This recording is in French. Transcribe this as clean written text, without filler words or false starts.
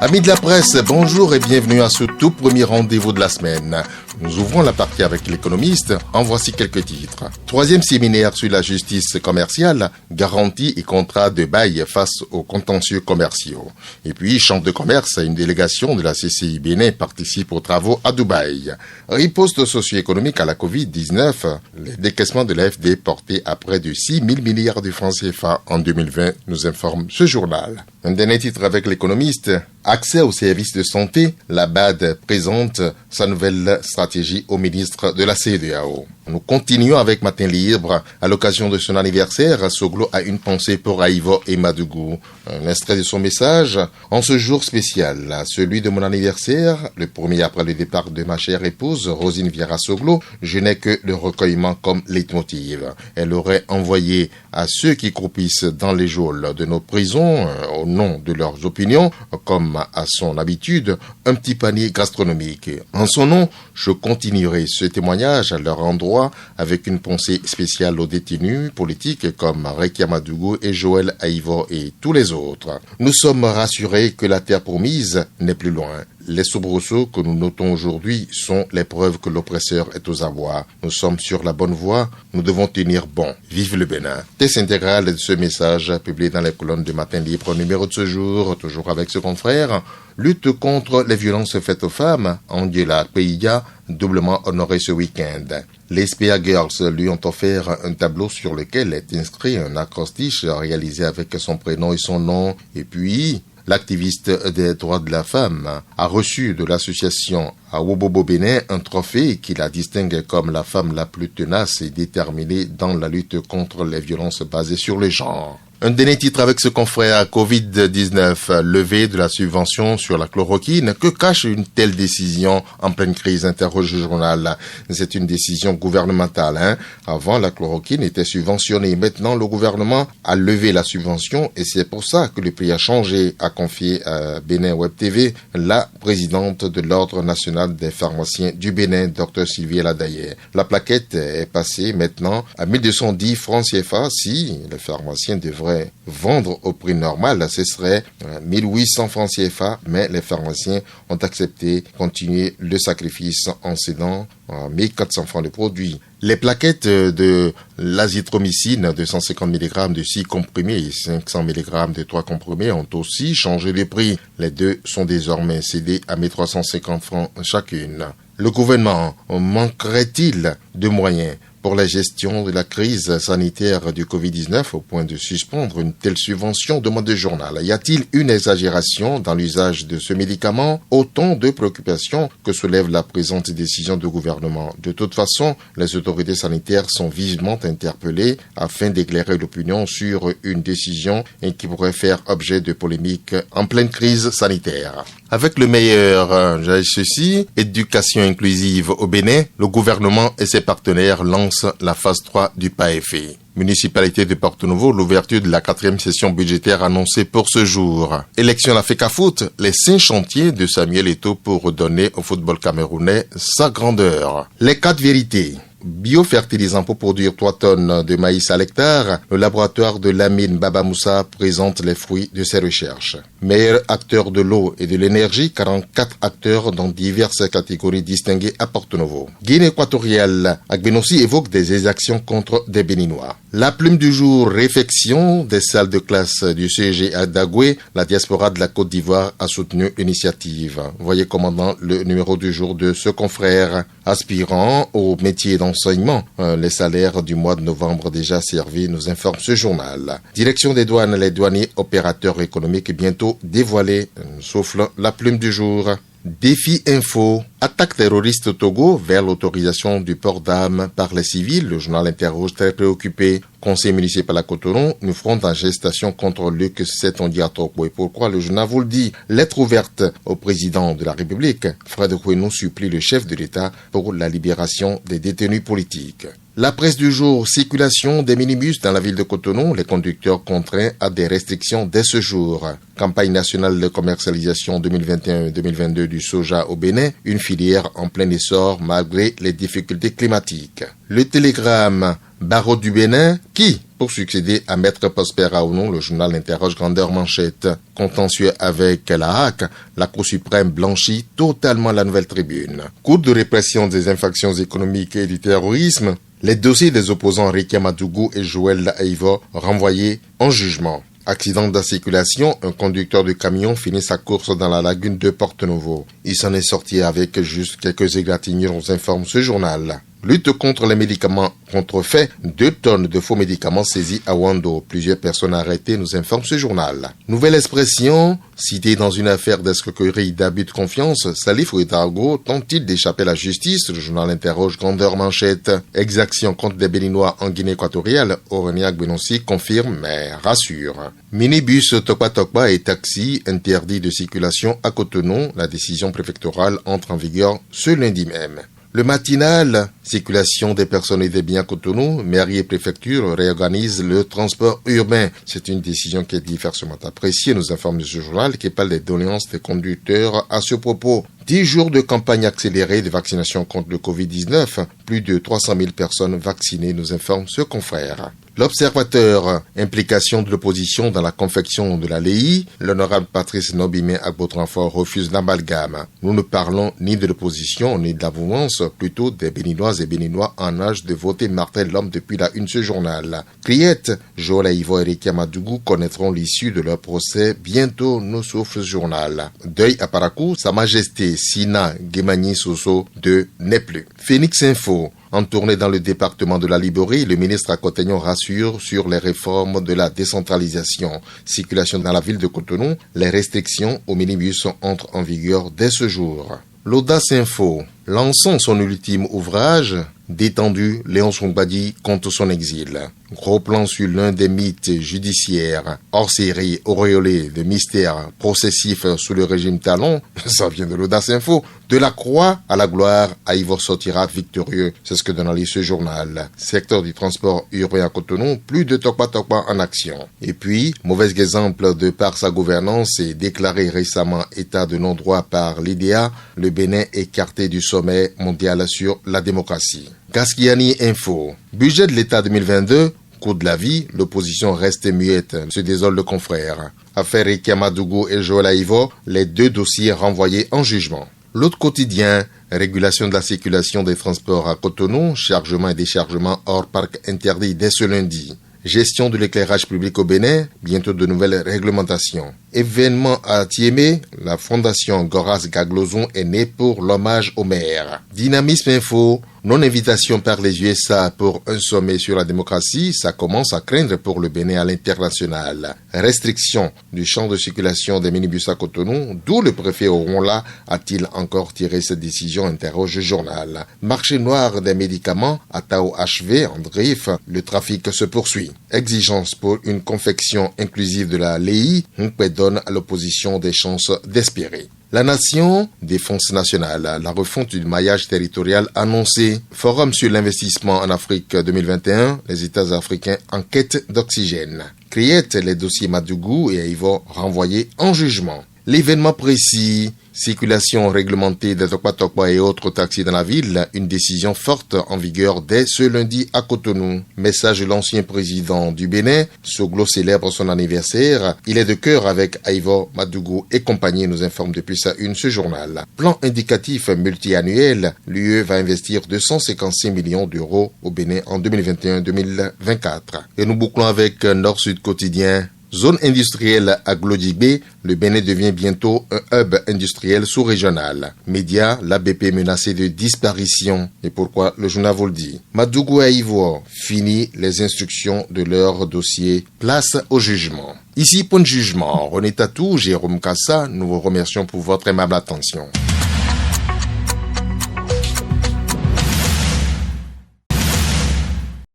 Amis de la presse, bonjour et bienvenue à ce tout premier rendez-vous de la semaine. Nous ouvrons la partie avec l'économiste. En voici quelques titres. 3e séminaire sur la justice commerciale, garantie et contrat de bail face aux contentieux commerciaux. Et puis, chambre de commerce, une délégation de la CCI Bénin participe aux travaux à Dubaï. Riposte socio-économique à la Covid-19, les décaissements de l'AFD portés à près de 6 000 milliards de francs CFA en 2020, nous informe ce journal. Un dernier titre avec l'économiste. Accès aux services de santé, la BAD présente sa nouvelle stratégie au ministre de la CEDEAO. Nous continuons avec Matin Libre. À l'occasion de son anniversaire, Soglo a une pensée pour Aïvo et Madougou. Un extrait de son message. En ce jour spécial, celui de mon anniversaire, le premier après le départ de ma chère épouse, Rosine Vieira Soglo, je n'ai que le recueillement comme leitmotiv. Elle aurait envoyé à ceux qui croupissent dans les geôles de nos prisons, au nom de leurs opinions, comme à son habitude, un petit panier gastronomique. En son nom, je continuerai ce témoignage à leur endroit avec une pensée spéciale aux détenus politiques comme Rekia Madougou et Joël Aïvo et tous les autres. Nous sommes rassurés que la terre promise n'est plus loin. Les soubresauts que nous notons aujourd'hui sont les preuves que l'oppresseur est aux abois. Nous sommes sur la bonne voie, nous devons tenir bon. Vive le Bénin. Test intégral de ce message publié dans les colonnes de Matin Libre, numéro de ce jour, toujours avec ce confrère. Lutte contre les violences faites aux femmes, Angela Peiya, doublement honorée ce week-end. Les SPA Girls lui ont offert un tableau sur lequel est inscrit un acrostiche réalisé avec son prénom et son nom. Et puis, l'activiste des droits de la femme a reçu de l'association Awobobo Bénin un trophée qui la distingue comme la femme la plus tenace et déterminée dans la lutte contre les violences basées sur le genre. Un dernier titre avec ce confrère Covid-19, levée de la subvention sur la chloroquine. Que cache une telle décision en pleine crise, interroge le journal. C'est une décision gouvernementale. Avant, la chloroquine était subventionnée. Maintenant, le gouvernement a levé la subvention et c'est pour ça que le prix a changé, a confié à Bénin Web TV la présidente de l'Ordre national des pharmaciens du Bénin, Dr Sylvie Ladaye. La plaquette est passée maintenant à 1210 francs CFA si les pharmaciens devraient vendre au prix normal, ce serait 1800 francs CFA, mais les pharmaciens ont accepté de continuer le sacrifice en cédant 1400 francs de produit. Les plaquettes de l'azithromycine de 150 mg de 6 comprimés et 500 mg de 3 comprimés ont aussi changé de prix. Les deux sont désormais cédés à 1350 francs chacune. Le gouvernement manquerait-il de moyens pour la gestion de la crise sanitaire du Covid-19 au point de suspendre une telle subvention, demande le journal. Y a-t-il une exagération dans l'usage de ce médicament? Autant de préoccupations que soulève la présente décision du gouvernement. De toute façon, les autorités sanitaires sont vivement interpellées afin d'éclairer l'opinion sur une décision qui pourrait faire objet de polémiques en pleine crise sanitaire. Avec le meilleur, j'ai ceci, éducation inclusive au Bénin, le gouvernement et ses partenaires lancent la phase 3 du PAEFE. Municipalité de Porto-Novo, l'ouverture de la 4e session budgétaire annoncée pour ce jour. Élection à la FECAFOOT, les 5 chantiers de Samuel Eto'o pour redonner au football camerounais sa grandeur. Les 4 vérités. Biofertilisant pour produire 3 tonnes de maïs à l'hectare, le laboratoire de Lamine Baba Moussa présente les fruits de ses recherches. Meilleur acteur de l'eau et de l'énergie, 44 acteurs dans diverses catégories distinguées à Porto-Novo. Guinée équatoriale, Agbenossi évoque des exactions contre des Béninois. La plume du jour, réfection des salles de classe du CEG à Dagoué, la diaspora de la Côte d'Ivoire a soutenu l'initiative. Voyez commandant le numéro du jour de ce confrère. Aspirant au métier d'enseignement, les salaires du mois de novembre déjà servis, nous informe ce journal. Direction des douanes, les douaniers opérateurs économiques bientôt dévoilés, souffle la plume du jour. Défi Info. Attaque terroriste au Togo vers l'autorisation du port d'armes par les civils. Le journal interroge très préoccupé. Conseil municipal à Cotonou, une fronde en gestation contre Luc Setondiatopo. Et pourquoi le journal vous le dit? Lettre ouverte au président de la République. Fred Kouenou supplie le chef de l'État pour la libération des détenus politiques. La presse du jour, circulation des minibus dans la ville de Cotonou, les conducteurs contraints à des restrictions dès ce jour. Campagne nationale de commercialisation 2021-2022 du soja au Bénin, une filière en plein essor malgré les difficultés climatiques. Le télégramme, barreau du Bénin, qui pour succéder à Maître Prosper Aounou. Le journal interroge grandeur manchette. Contentieux avec la HAC, la Cour suprême blanchit totalement la Nouvelle Tribune. Cour de répression des infractions économiques et du terrorisme, les dossiers des opposants Rikia Madougou et Joël Aïvo renvoyés en jugement. Accident de circulation, un conducteur de camion finit sa course dans la lagune de Porte-Nouveau. Il s'en est sorti avec juste quelques égratignures, nous informe ce journal. Lutte contre les médicaments contrefaits, 2 tonnes de faux médicaments saisis à Wando. Plusieurs personnes arrêtées, nous informe ce journal. Nouvelle expression, citée dans une affaire d'escroquerie d'abus de confiance, Salif Ouedraogo tente-t-il d'échapper à la justice? Le journal interroge grandeur manchette. Exaction contre des Béninois en Guinée équatoriale, Aureniac Benossi confirme mais rassure. Minibus Tokpa Tokpa et taxi interdits de circulation à Cotonou. La décision préfectorale entre en vigueur ce lundi même. Le matinal, circulation des personnes et des biens à Cotonou, mairie et préfecture réorganisent le transport urbain. C'est une décision qui est diversement appréciée, nous informe ce journal qui parle des doléances des conducteurs à ce propos. 10 jours de campagne accélérée de vaccination contre le Covid-19, plus de 300 000 personnes vaccinées, nous informe ce confrère. L'Observateur, implication de l'opposition dans la confection de la LEI, l'honorable Patrice Nobimé Agbotranfort refuse l'amalgame. Nous ne parlons ni de l'opposition ni de la mouvance, plutôt des Béninoises et Béninois en âge de voter Martin Lhomme depuis la une ce journal. Criette, Joël Aïvo et Rikia Madougou connaîtront l'issue de leur procès bientôt, nous souffle ce journal. Deuil à Parakou, Sa Majesté Sina Guémagny Soso II n'est plus. Phoenix Info. En tournée dans le département de la Libérie, le ministre Akotegnon rassure sur les réformes de la décentralisation. Circulation dans la ville de Cotonou, les restrictions aux minibus entrent en vigueur dès ce jour. L'Audace Info. Lançant son ultime ouvrage, Détendu, Léon Songbadi contre son exil. Gros plan sur l'un des mythes judiciaires, hors série, auréolé de mystère processif sous le régime Talon, ça vient de l'Audace Info. De la croix à la gloire, Aïvo sortira victorieux. C'est ce que donne ce journal. Secteur du transport urbain à Cotonou, plus de Tokpa Tokpa en action. Et puis, mauvais exemple de par sa gouvernance et déclaré récemment état de non-droit par l'IDEA, le Bénin écarté du sommet mondial sur la démocratie. Gaskiani Info. Budget de l'État 2022, coût de la vie, l'opposition reste muette, se désole le confrère. Affaire Rikia Madougou et Joël Aïvo, les 2 dossiers renvoyés en jugement. L'autre quotidien, régulation de la circulation des transports à Cotonou, chargement et déchargement hors parc interdit dès ce lundi. Gestion de l'éclairage public au Bénin, bientôt de nouvelles réglementations. Événement à Thiémé, la fondation Goras Gaglozon est née pour l'hommage au maire. Dynamisme Info, non-invitation par les USA pour un sommet sur la démocratie, ça commence à craindre pour le Bénin à l'international. Restriction du champ de circulation des minibus à Cotonou, d'où le préfet Oronla a-t-il encore tiré cette décision, interroge le journal. Marché noir des médicaments, à Tao HV, en Drif, le trafic se poursuit. Exigence pour une confection inclusive de la LEI, donne à l'opposition des chances d'espérer. La nation, défense nationale, la refonte du maillage territorial annoncée. Forum sur l'investissement en Afrique 2021, les États africains en quête d'oxygène. Criette, les dossiers Madougou et Aïvo renvoyés en jugement. L'événement précis, circulation réglementée des Tokpa Tokpa et autres taxis dans la ville, une décision forte en vigueur dès ce lundi à Cotonou. Message de l'ancien président du Bénin, Soglo célèbre son anniversaire. Il est de cœur avec Aïvo Madougou et compagnie, nous informe depuis sa une ce journal. Plan indicatif multi-annuel, l'UE va investir 256 millions d'euros au Bénin en 2021-2024. Et nous bouclons avec Nord-Sud quotidien. Zone industrielle à Glodjibé, le Bénin devient bientôt un hub industriel sous-régional. Média, l'ABP menacé de disparition. Et pourquoi le journal vous le dit. Madougou et Aïvo finit les instructions de leur dossier. Place au jugement. Ici, point de jugement. René Tatou, Jérôme Kassa, nous vous remercions pour votre aimable attention.